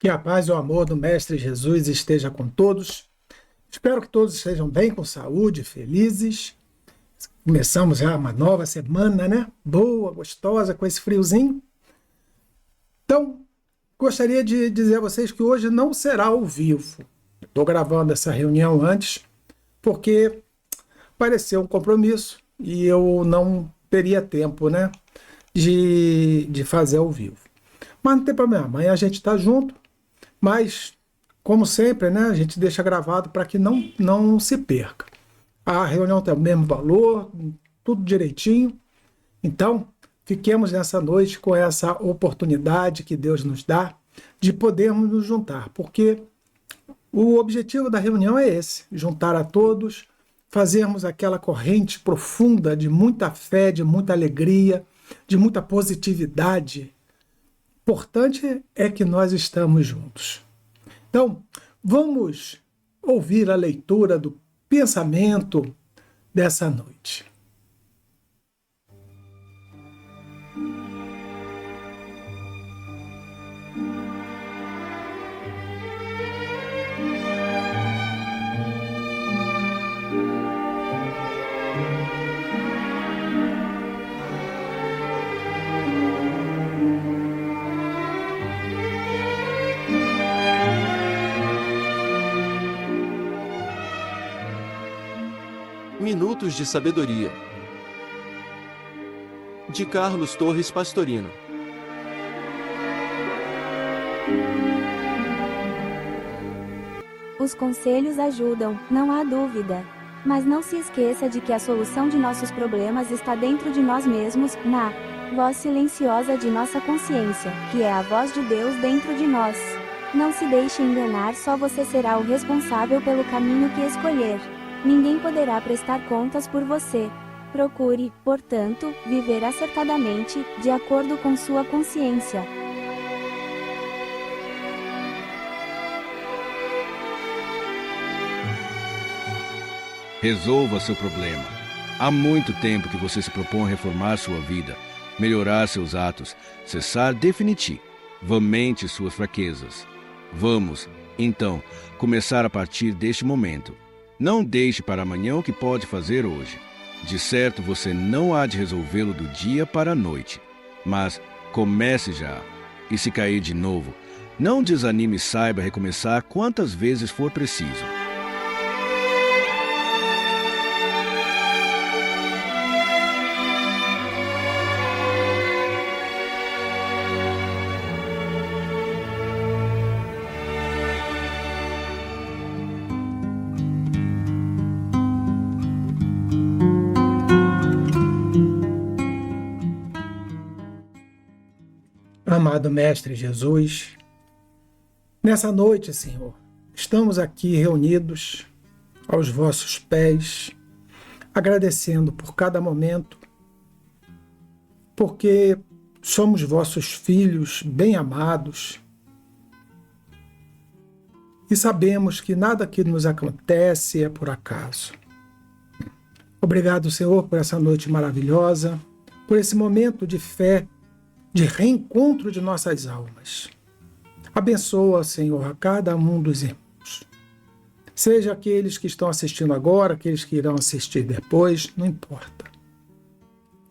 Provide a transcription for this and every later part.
Que a paz e o amor do Mestre Jesus esteja com todos. Espero que todos estejam bem, com saúde, felizes. Começamos já uma nova semana, né? Boa, gostosa, com esse friozinho. Então, gostaria de dizer a vocês que hoje não será ao vivo. Estou gravando essa reunião antes, porque apareceu um compromisso e eu não teria tempo, né, de fazer ao vivo. Mas não tem problema, amanhã a gente está junto. Mas, como sempre, né, a gente deixa gravado para que não se perca. A reunião tem o mesmo valor, tudo direitinho. Então, fiquemos nessa noite com essa oportunidade que Deus nos dá de podermos nos juntar, porque o objetivo da reunião é esse, juntar a todos, fazermos aquela corrente profunda de muita fé, de muita alegria, de muita positividade. Importante é que nós estamos juntos. Então, vamos ouvir a leitura do pensamento dessa noite. Minutos de Sabedoria, de Carlos Torres Pastorino. Os conselhos ajudam, não há dúvida. Mas não se esqueça de que a solução de nossos problemas está dentro de nós mesmos, na voz silenciosa de nossa consciência, que é a voz de Deus dentro de nós. Não se deixe enganar, só você será o responsável pelo caminho que escolher. Ninguém poderá prestar contas por você. Procure, portanto, viver acertadamente, de acordo com sua consciência. Resolva seu problema. Há muito tempo que você se propõe a reformar sua vida, melhorar seus atos, cessar definitivamente suas fraquezas. Vamos, então, começar a partir deste momento. Não deixe para amanhã o que pode fazer hoje. De certo, você não há de resolvê-lo do dia para a noite. Mas comece já. E se cair de novo, não desanime e saiba recomeçar quantas vezes for preciso. Amado Mestre Jesus, nessa noite, Senhor, estamos aqui reunidos aos vossos pés, agradecendo por cada momento, porque somos vossos filhos bem amados e sabemos que nada que nos acontece é por acaso. Obrigado, Senhor, por essa noite maravilhosa, por esse momento de fé, de reencontro de nossas almas. Abençoa, Senhor, a cada um dos irmãos. Seja aqueles que estão assistindo agora, aqueles que irão assistir depois, não importa.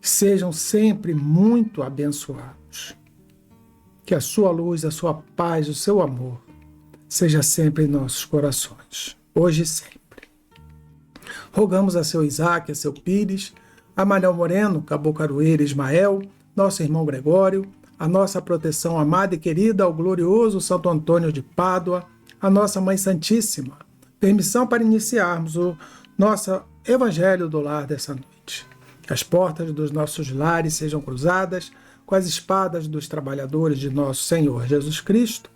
Sejam sempre muito abençoados. Que a sua luz, a sua paz, o seu amor seja sempre em nossos corações, hoje e sempre. Rogamos a seu Isaac, a seu Pires, a Manel Moreno, Cabo Caroeira, Ismael, nosso irmão Gregório, a nossa proteção amada e querida ao glorioso Santo Antônio de Pádua, a nossa Mãe Santíssima, permissão para iniciarmos o nosso Evangelho do Lar dessa noite. Que as portas dos nossos lares sejam cruzadas com as espadas dos trabalhadores de nosso Senhor Jesus Cristo,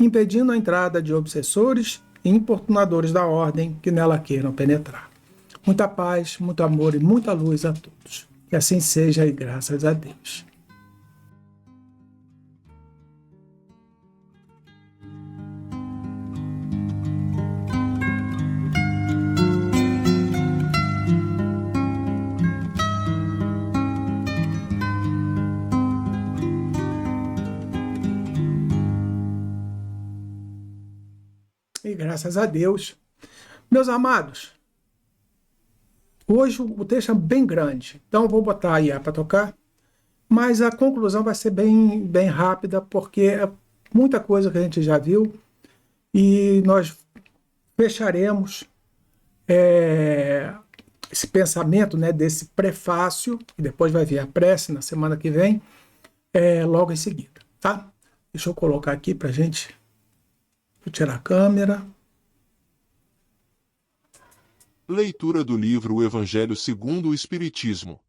impedindo a entrada de obsessores e importunadores da ordem que nela queiram penetrar. Muita paz, muito amor e muita luz a todos. Que assim seja e graças a Deus. E graças a Deus. Meus amados, hoje o texto é bem grande, então eu vou botar aí para tocar, mas a conclusão vai ser bem rápida, porque é muita coisa que a gente já viu, e nós fecharemos esse pensamento, né, desse prefácio, e depois vai vir a prece na semana que vem, logo em seguida, tá? Deixa eu colocar aqui para a gente. Vou tirar a câmera. Leitura do livro O Evangelho segundo o Espiritismo.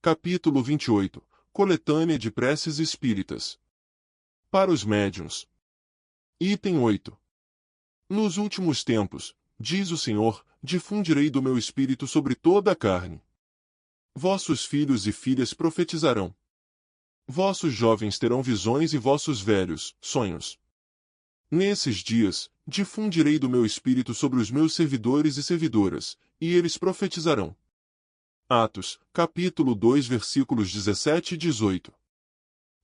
Capítulo 28. Coletânea de preces espíritas. Para os médiuns. Item 8. Nos últimos tempos, diz o Senhor, difundirei do meu espírito sobre toda a carne. Vossos filhos e filhas profetizarão. Vossos jovens terão visões e vossos velhos, sonhos. Nesses dias, difundirei do meu espírito sobre os meus servidores e servidoras, e eles profetizarão. Atos, capítulo 2, versículos 17 e 18.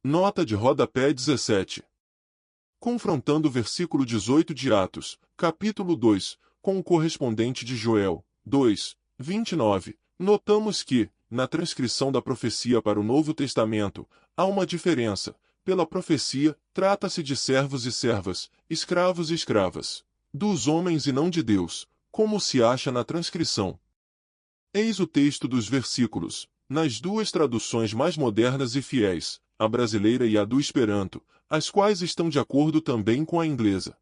Nota de rodapé 17. Confrontando o versículo 18 de Atos, capítulo 2, com o correspondente de Joel, 2, 29, notamos que, na transcrição da profecia para o Novo Testamento, há uma diferença. Pela profecia, trata-se de servos e servas, escravos e escravas, dos homens e não de Deus, como se acha na transcrição. Eis o texto dos versículos, nas duas traduções mais modernas e fiéis, a brasileira e a do Esperanto, as quais estão de acordo também com a inglesa.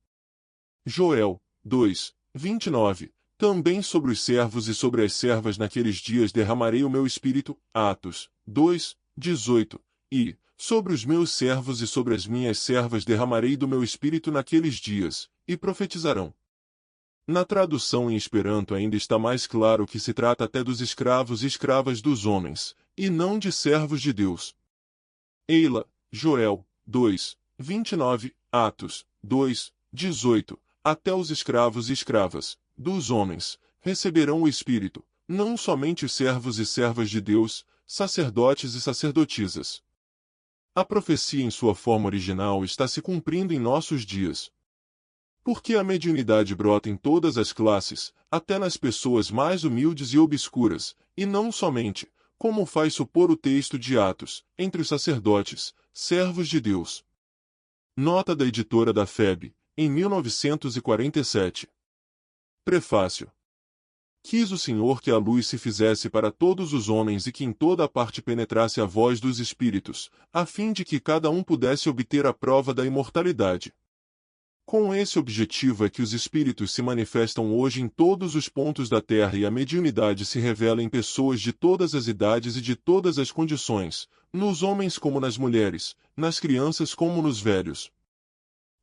Joel, 2, 29, também sobre os servos e sobre as servas naqueles dias derramarei o meu espírito, Atos, 2, 18, e, sobre os meus servos e sobre as minhas servas derramarei do meu espírito naqueles dias, e profetizarão. Na tradução em Esperanto ainda está mais claro que se trata até dos escravos e escravas dos homens, e não de servos de Deus. Eila, Joel, 2, 29, Atos, 2, 18, até os escravos e escravas, dos homens, receberão o Espírito, não somente os servos e servas de Deus, sacerdotes e sacerdotisas. A profecia em sua forma original está se cumprindo em nossos dias. Porque a mediunidade brota em todas as classes, até nas pessoas mais humildes e obscuras, e não somente, como faz supor o texto de Atos, entre os sacerdotes, servos de Deus. Nota da editora da FEB, em 1947. Prefácio. Quis o Senhor que a luz se fizesse para todos os homens e que em toda a parte penetrasse a voz dos espíritos, a fim de que cada um pudesse obter a prova da imortalidade. Com esse objetivo é que os espíritos se manifestam hoje em todos os pontos da Terra e a mediunidade se revela em pessoas de todas as idades e de todas as condições, nos homens como nas mulheres, nas crianças como nos velhos.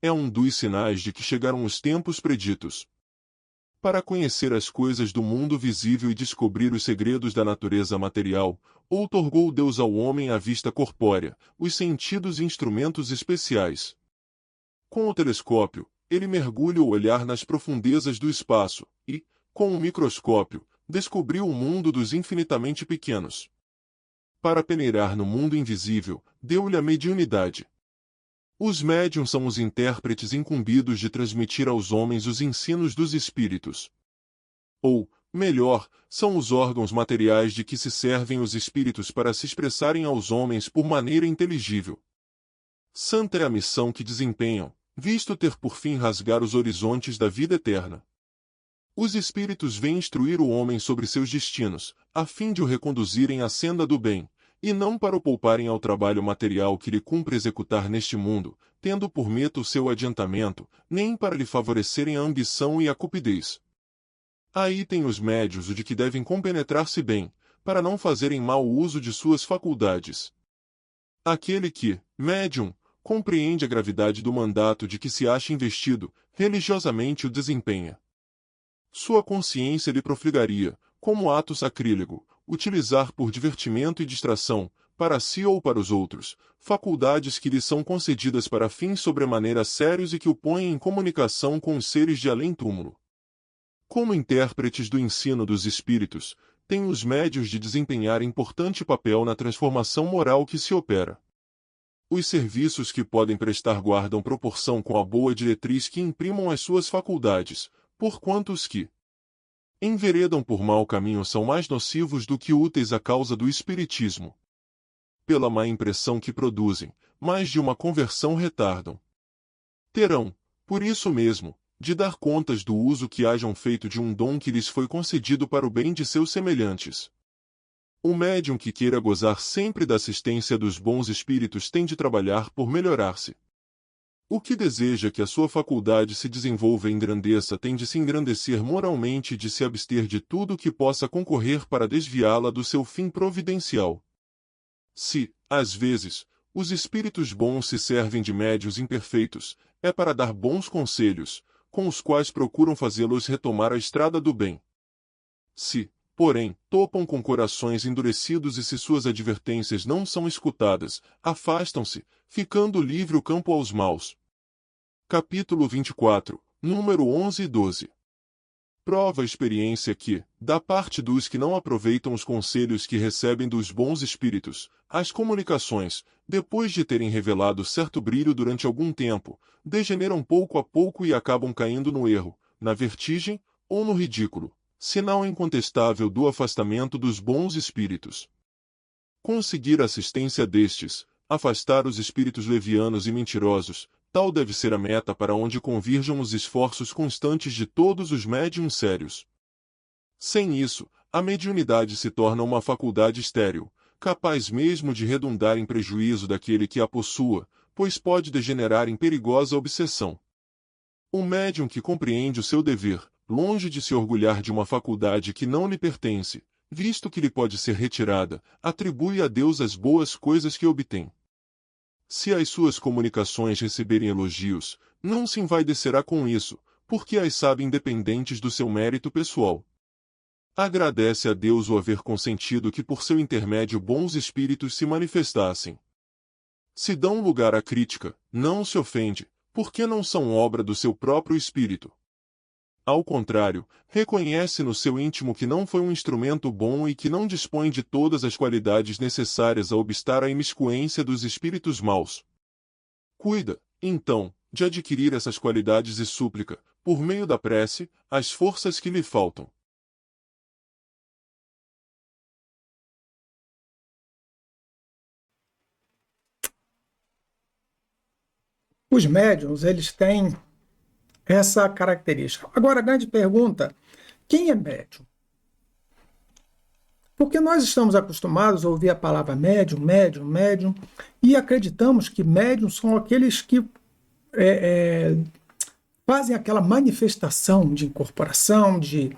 É um dos sinais de que chegaram os tempos preditos. Para conhecer as coisas do mundo visível e descobrir os segredos da natureza material, outorgou Deus ao homem a vista corpórea, os sentidos e instrumentos especiais. Com o telescópio, ele mergulha o olhar nas profundezas do espaço, e, com o microscópio, descobriu o mundo dos infinitamente pequenos. Para peneirar no mundo invisível, deu-lhe a mediunidade. Os médiuns são os intérpretes incumbidos de transmitir aos homens os ensinos dos espíritos. Ou, melhor, são os órgãos materiais de que se servem os espíritos para se expressarem aos homens por maneira inteligível. Santa é a missão que desempenham, visto ter por fim rasgar os horizontes da vida eterna. Os espíritos vêm instruir o homem sobre seus destinos, a fim de o reconduzirem à senda do bem, e não para o pouparem ao trabalho material que lhe cumpre executar neste mundo, tendo por meta o seu adiantamento, nem para lhe favorecerem a ambição e a cupidez. Aí tem os médios o de que devem compenetrar-se bem, para não fazerem mau uso de suas faculdades. Aquele que, médium, compreende a gravidade do mandato de que se acha investido, religiosamente o desempenha. Sua consciência lhe profligaria, como ato sacrílego, utilizar por divertimento e distração, para si ou para os outros, faculdades que lhe são concedidas para fins sobremaneira sérios e que o põem em comunicação com os seres de além-túmulo. Como intérpretes do ensino dos espíritos, têm os médios de desempenhar importante papel na transformação moral que se opera. Os serviços que podem prestar guardam proporção com a boa diretriz que imprimam as suas faculdades, porquanto os que enveredam por mau caminho são mais nocivos do que úteis à causa do espiritismo. Pela má impressão que produzem, mais de uma conversão retardam. Terão, por isso mesmo, de dar contas do uso que hajam feito de um dom que lhes foi concedido para o bem de seus semelhantes. O médium que queira gozar sempre da assistência dos bons espíritos tem de trabalhar por melhorar-se. O que deseja que a sua faculdade se desenvolva e engrandeça tem de se engrandecer moralmente e de se abster de tudo que possa concorrer para desviá-la do seu fim providencial. Se, às vezes, os espíritos bons se servem de médiuns imperfeitos, é para dar bons conselhos, com os quais procuram fazê-los retomar a estrada do bem. Se, porém, topam com corações endurecidos e se suas advertências não são escutadas, afastam-se, ficando livre o campo aos maus. Capítulo 24, número 11 e 12. Prova a experiência que, da parte dos que não aproveitam os conselhos que recebem dos bons espíritos, as comunicações, depois de terem revelado certo brilho durante algum tempo, degeneram pouco a pouco e acabam caindo no erro, na vertigem ou no ridículo, sinal incontestável do afastamento dos bons espíritos. Conseguir a assistência destes, afastar os espíritos levianos e mentirosos, tal deve ser a meta para onde convirjam os esforços constantes de todos os médiuns sérios. Sem isso, a mediunidade se torna uma faculdade estéril, capaz mesmo de redundar em prejuízo daquele que a possua, pois pode degenerar em perigosa obsessão. O médium que compreende o seu dever, longe de se orgulhar de uma faculdade que não lhe pertence, visto que lhe pode ser retirada, atribui a Deus as boas coisas que obtém. Se as suas comunicações receberem elogios, não se envaidecerá com isso, porque as sabe independentes do seu mérito pessoal. Agradece a Deus o haver consentido que por seu intermédio bons espíritos se manifestassem. Se dão lugar à crítica, não se ofende, porque não são obra do seu próprio espírito. Ao contrário, reconhece no seu íntimo que não foi um instrumento bom e que não dispõe de todas as qualidades necessárias a obstar à imiscuência dos espíritos maus. Cuida, então, de adquirir essas qualidades e súplica, por meio da prece, as forças que lhe faltam. Os médiuns, eles têm essa característica. Agora, a grande pergunta, quem é médium? Porque nós estamos acostumados a ouvir a palavra médium, médium, médium, e acreditamos que médiums são aqueles que fazem aquela manifestação de incorporação, de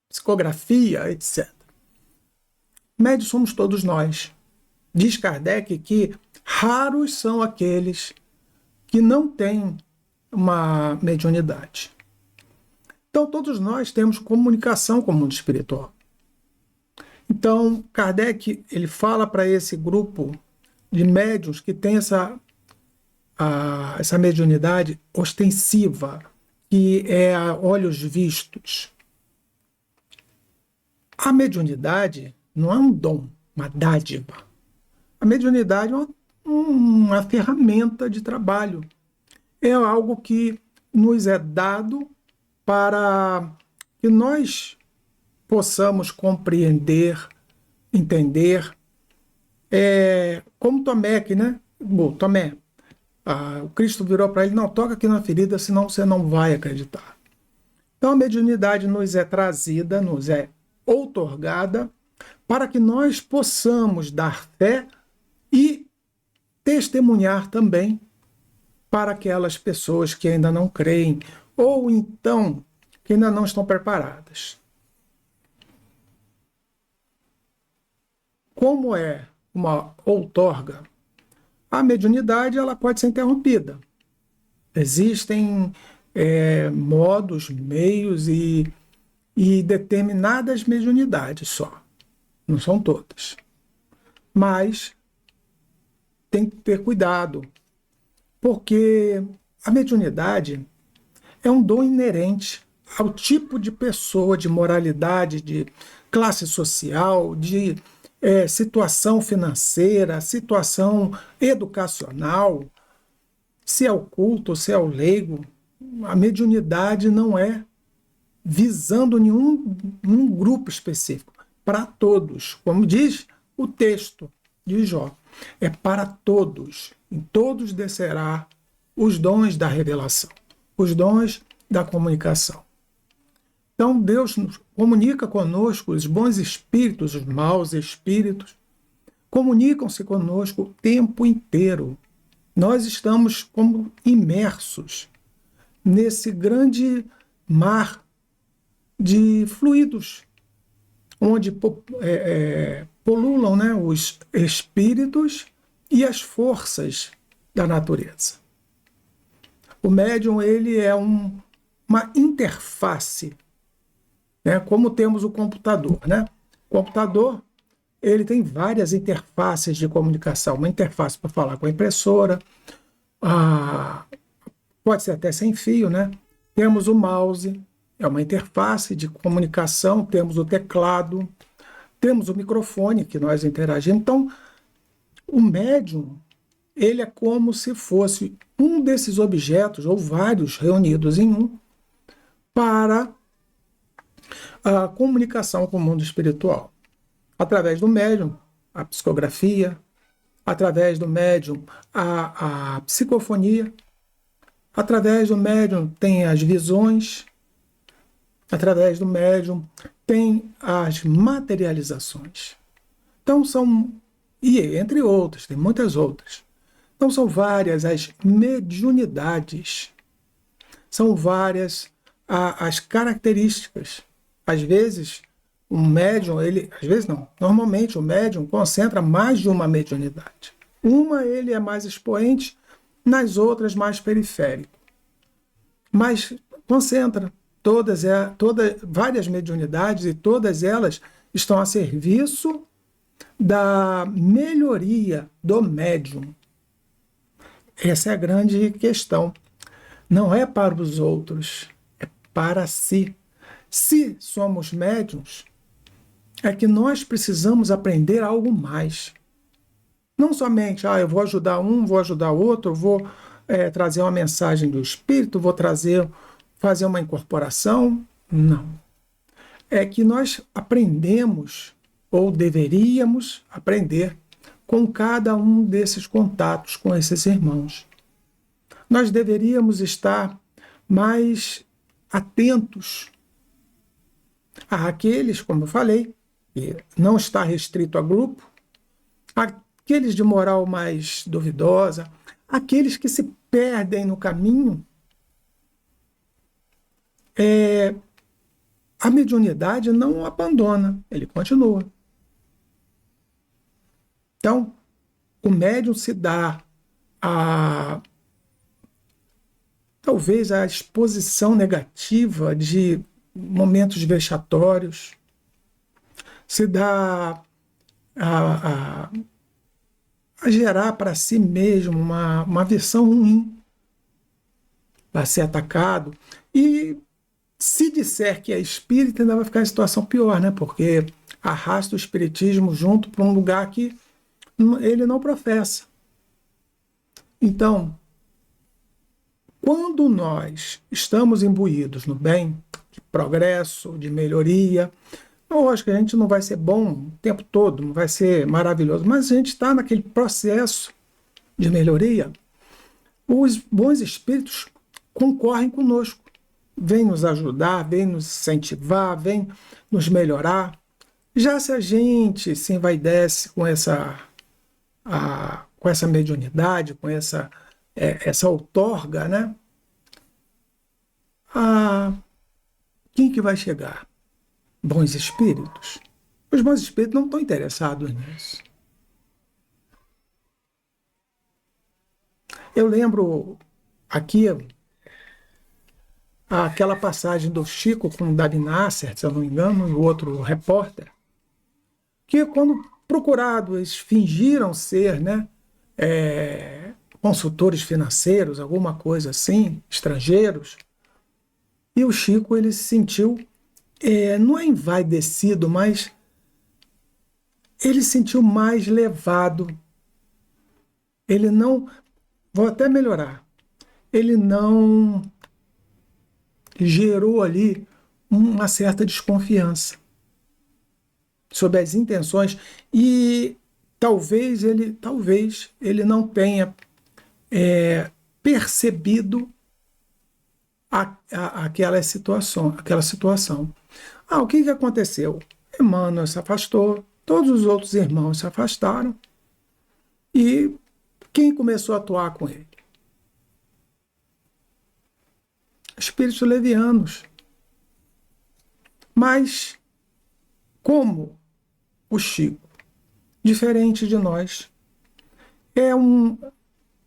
psicografia, etc. Médios somos todos nós. Diz Kardec que raros são aqueles que não têm uma mediunidade. Então, todos nós temos comunicação com o mundo espiritual. Então, Kardec ele fala para esse grupo de médiuns que tem essa mediunidade ostensiva, que é a olhos vistos. A mediunidade não é um dom, uma dádiva. A mediunidade é uma ferramenta de trabalho. É algo que nos é dado para que nós possamos compreender, entender. Como Tomé, né? Tomé, o Cristo virou para ele, não, toca aqui na ferida, senão você não vai acreditar. Então a mediunidade nos é trazida, nos é outorgada, para que nós possamos dar fé e testemunhar também para aquelas pessoas que ainda não creem ou então que ainda não estão preparadas. Como é uma outorga, a mediunidade ela pode ser interrompida. Existem modos, meios e determinadas mediunidades só. Não são todas. Mas tem que ter cuidado, porque a mediunidade é um dom inerente ao tipo de pessoa, de moralidade, de classe social, de situação financeira, situação educacional, se é o culto, se é o leigo. A mediunidade não é visando nenhum grupo específico, para todos. Como diz o texto de Jó, é para todos. Em todos descerá os dons da revelação, os dons da comunicação. Então Deus nos comunica conosco, os bons espíritos, os maus espíritos, comunicam-se conosco o tempo inteiro. Nós estamos como imersos nesse grande mar de fluidos, onde polulam, né, os espíritos e as forças da natureza. O médium, ele é uma interface, né, como temos o computador, né? O computador, ele tem várias interfaces de comunicação. Uma interface para falar com a impressora, pode ser até sem fio, né? Temos o mouse, é uma interface de comunicação, temos o teclado, temos o microfone que nós interagimos. Então, o médium, ele é como se fosse um desses objetos, ou vários reunidos em um, para a comunicação com o mundo espiritual. Através do médium, a psicografia, através do médium, a psicofonia, através do médium tem as visões, através do médium tem as materializações. Então e entre outras, tem muitas outras. Então são várias as mediunidades, são várias as características. Às vezes, normalmente o médium concentra mais de uma mediunidade. Uma ele é mais expoente, nas outras mais periférico. Mas concentra várias mediunidades, e todas elas estão a serviço da melhoria do médium. Essa é a grande questão. Não é para os outros, é para si. Se somos médiuns, é que nós precisamos aprender algo mais. Não somente, eu vou ajudar um, vou ajudar outro, vou trazer uma mensagem do Espírito, vou fazer uma incorporação. Não. É que nós aprendemos, ou deveríamos aprender, com cada um desses contatos com esses irmãos. Nós deveríamos estar mais atentos àqueles, como eu falei, que não está restrito a grupo, aqueles de moral mais duvidosa, aqueles que se perdem no caminho. A mediunidade não o abandona, ele continua. Então, o médium se dá talvez a exposição negativa de momentos vexatórios, se dá a gerar para si mesmo uma versão ruim, vai ser atacado. E se disser que é espírita, ainda vai ficar em situação pior, né? Porque arrasta o espiritismo junto para um lugar que ele não professa. Então, quando nós estamos imbuídos no bem, de progresso, de melhoria, lógico que a gente não vai ser bom o tempo todo, não vai ser maravilhoso, mas a gente está naquele processo de melhoria, os bons espíritos concorrem conosco, vêm nos ajudar, vêm nos incentivar, vêm nos melhorar. Já se a gente se envaidece com essa mediunidade, com essa outorga, né? Quem que vai chegar? Bons espíritos? Os bons espíritos não estão interessados nisso. Eu lembro aqui aquela passagem do Chico com o Davi Nasser, se eu não me engano, e o outro repórter, que quando procurados, eles fingiram ser, né, consultores financeiros, alguma coisa assim, estrangeiros, e o Chico ele se sentiu, não é envaidecido, mas ele se sentiu mais levado. Ele não, vou até melhorar, ele não gerou ali uma certa desconfiança sobre as intenções e talvez ele não tenha percebido aquela situação. O que aconteceu? Emmanuel se afastou, todos os outros irmãos se afastaram e quem começou a atuar com ele? Espíritos levianos. Mas, como o Chico, diferente de nós,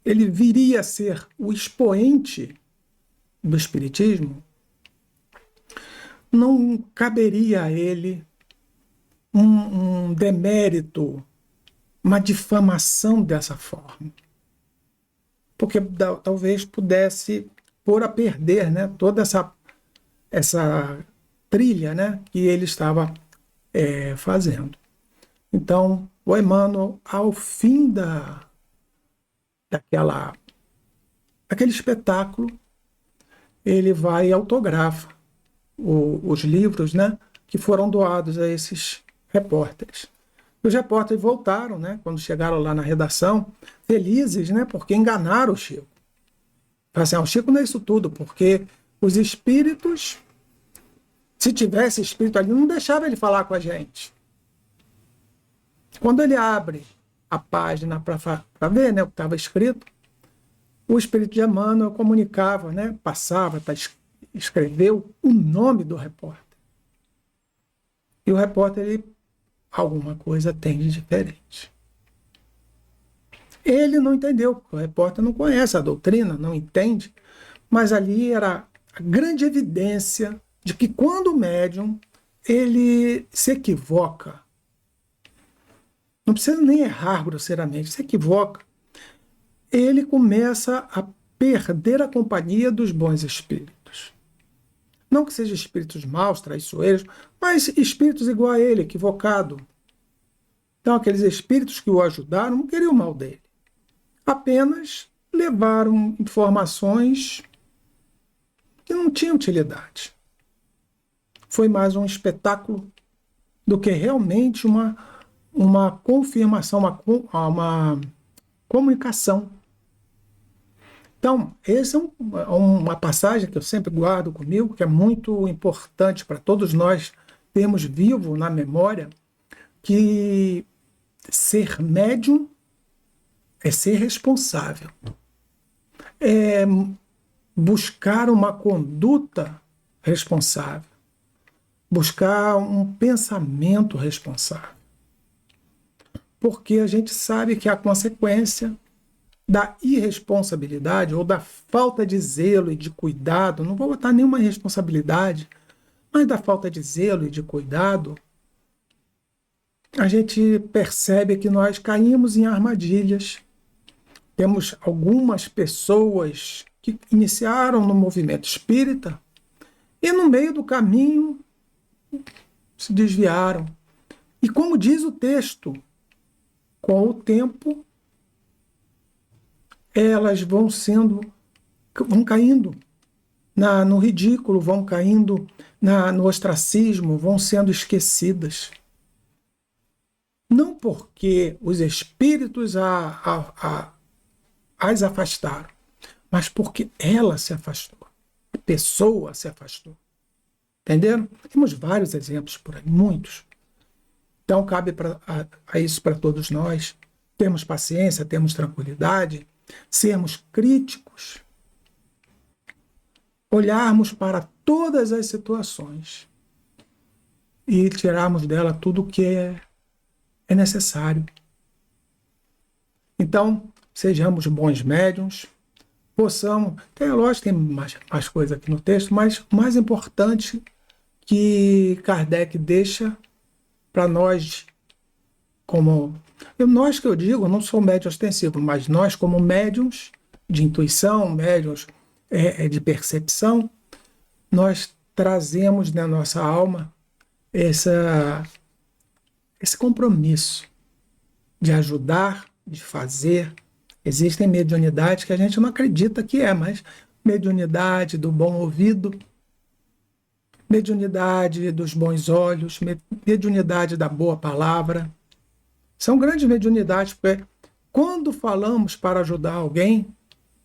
ele viria a ser o expoente do Espiritismo, não caberia a ele um demérito, uma difamação dessa forma. Porque talvez pudesse pôr a perder, né, toda essa trilha, né, que ele estava fazendo. Então, o Emmanuel, ao fim daquele espetáculo, ele vai e autografa os livros, né, que foram doados a esses repórteres. Os repórteres voltaram, né, quando chegaram lá na redação, felizes, né, porque enganaram o Chico. Falaram assim, o Chico não é isso tudo, porque os espíritos, se tivesse espírito ali, não deixava ele falar com a gente. Quando ele abre a página para ver, né, o que estava escrito, o espírito de Emmanuel comunicava, né, passava, escreveu o nome do repórter. E o repórter, ele, alguma coisa tem de diferente. Ele não entendeu, porque o repórter não conhece a doutrina, não entende, mas ali era a grande evidência de que quando o médium ele se equivoca, não precisa nem errar grosseiramente, se equivoca, ele começa a perder a companhia dos bons espíritos. Não que sejam espíritos maus, traiçoeiros, mas espíritos igual a ele, equivocado. Então, aqueles espíritos que o ajudaram não queriam o mal dele. Apenas levaram informações que não tinham utilidade. Foi mais um espetáculo do que realmente uma confirmação, uma comunicação. Então, essa é uma passagem que eu sempre guardo comigo, que é muito importante para todos nós termos vivo na memória, que ser médium é ser responsável, é buscar uma conduta responsável, buscar um pensamento responsável. Porque a gente sabe que a consequência da irresponsabilidade ou da falta de zelo e de cuidado, não vou botar nenhuma responsabilidade, mas da falta de zelo e de cuidado, a gente percebe que nós caímos em armadilhas. Temos algumas pessoas que iniciaram no movimento espírita e no meio do caminho se desviaram. E como diz o texto, com o tempo elas vão caindo no ridículo, vão caindo no ostracismo, vão sendo esquecidas. Não porque os espíritos as afastaram, mas porque ela se afastou, a pessoa se afastou. Entenderam? Temos vários exemplos por aí, muitos. Então cabe a isso para todos nós, termos paciência, termos tranquilidade, sermos críticos, olharmos para todas as situações e tirarmos dela tudo o que é necessário. Então, sejamos bons médiuns, possamos... Lógico, tem mais coisa aqui no texto, mas o mais importante que Kardec deixa para nós, nós que eu digo, não sou médium ostensivo, mas nós como médiuns de intuição, médiuns de percepção, nós trazemos na nossa alma esse compromisso de ajudar, de fazer. Existem mediunidades que a gente não acredita que é, mas mediunidade do bom ouvido, mediunidade dos bons olhos, mediunidade da boa palavra. São grandes mediunidades, porque quando falamos para ajudar alguém,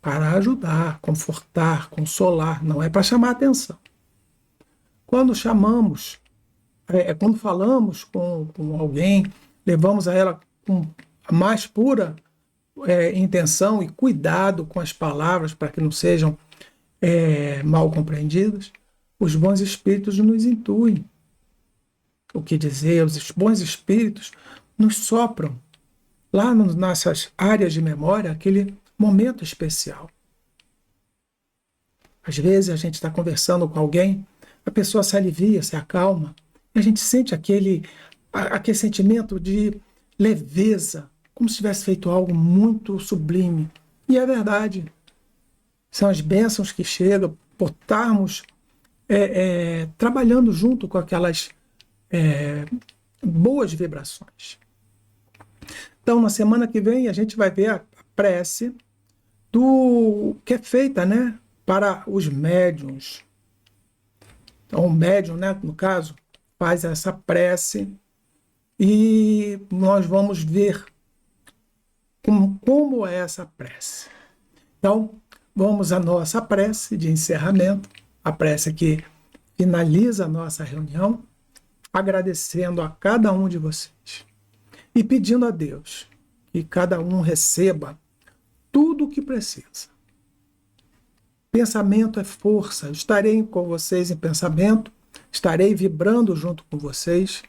para ajudar, confortar, consolar, não é para chamar atenção. Quando falamos com alguém, levamos a ela com a mais pura intenção e cuidado com as palavras para que não sejam mal compreendidas, os bons espíritos nos intuem o que dizer, os bons espíritos nos sopram lá nas nossas áreas de memória aquele momento especial. Às vezes a gente está conversando com alguém, a pessoa se alivia, se acalma, e a gente sente aquele sentimento de leveza, como se tivesse feito algo muito sublime. E é verdade. São as bênçãos que chegam por estarmos trabalhando junto com aquelas boas vibrações. Então, na semana que vem, a gente vai ver a prece que é feita, né, para os médiuns. Então, o médium, né, no caso, faz essa prece e nós vamos ver como é essa prece. Então, vamos à nossa prece de encerramento, a prece que finaliza a nossa reunião, agradecendo a cada um de vocês e pedindo a Deus que cada um receba tudo o que precisa. Pensamento é força. Estarei com vocês em pensamento, estarei vibrando junto com vocês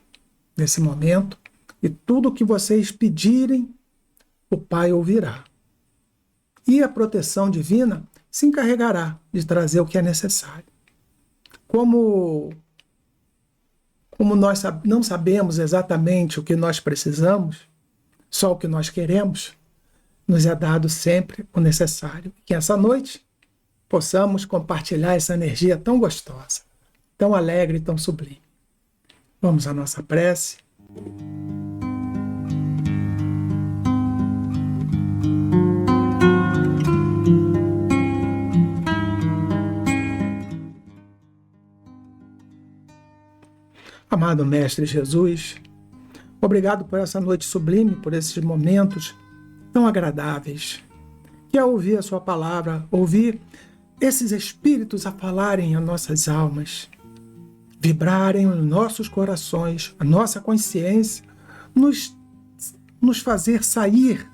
nesse momento, e tudo o que vocês pedirem, o Pai ouvirá. E a proteção divina se encarregará de trazer o que é necessário. Como nós não sabemos exatamente o que nós precisamos, só o que nós queremos, nos é dado sempre o necessário. Que essa noite possamos compartilhar essa energia tão gostosa, tão alegre e tão sublime. Vamos à nossa prece. Amado Mestre Jesus, obrigado por essa noite sublime, por esses momentos tão agradáveis, que é ouvir a sua palavra, ouvir esses espíritos a falarem a nossas almas, vibrarem os nossos corações, a nossa consciência, nos fazer sair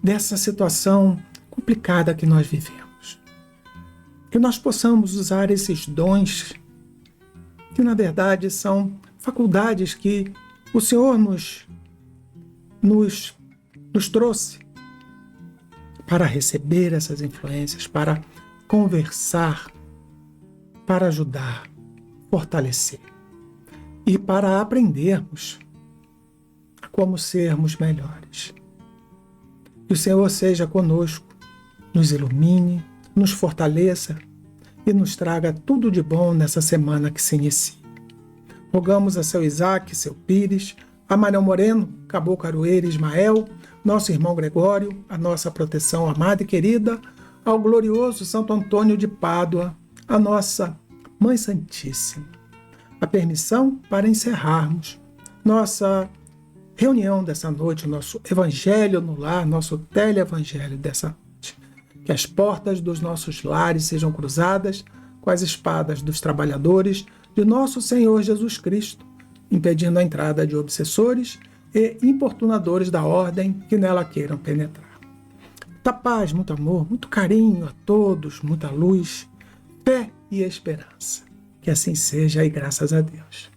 dessa situação complicada que nós vivemos. Que nós possamos usar esses dons, que na verdade são faculdades que o Senhor nos trouxe para receber essas influências, para conversar, para ajudar, fortalecer e para aprendermos a como sermos melhores. Que o Senhor seja conosco, nos ilumine, nos fortaleça e nos traga tudo de bom nessa semana que se inicia. Rogamos a seu Isaac, seu Pires, a Manuel Moreno, Cabo Caroeira, Ismael, nosso irmão Gregório, a nossa proteção amada e querida, ao glorioso Santo Antônio de Pádua, a nossa Mãe Santíssima, a permissão para encerrarmos nossa reunião dessa noite, o nosso Evangelho no Lar, nosso teleevangelho dessa noite. Que as portas dos nossos lares sejam cruzadas com as espadas dos trabalhadores de nosso Senhor Jesus Cristo, impedindo a entrada de obsessores e importunadores da ordem que nela queiram penetrar. Muita paz, muito amor, muito carinho a todos, muita luz, fé e esperança. Que assim seja e graças a Deus.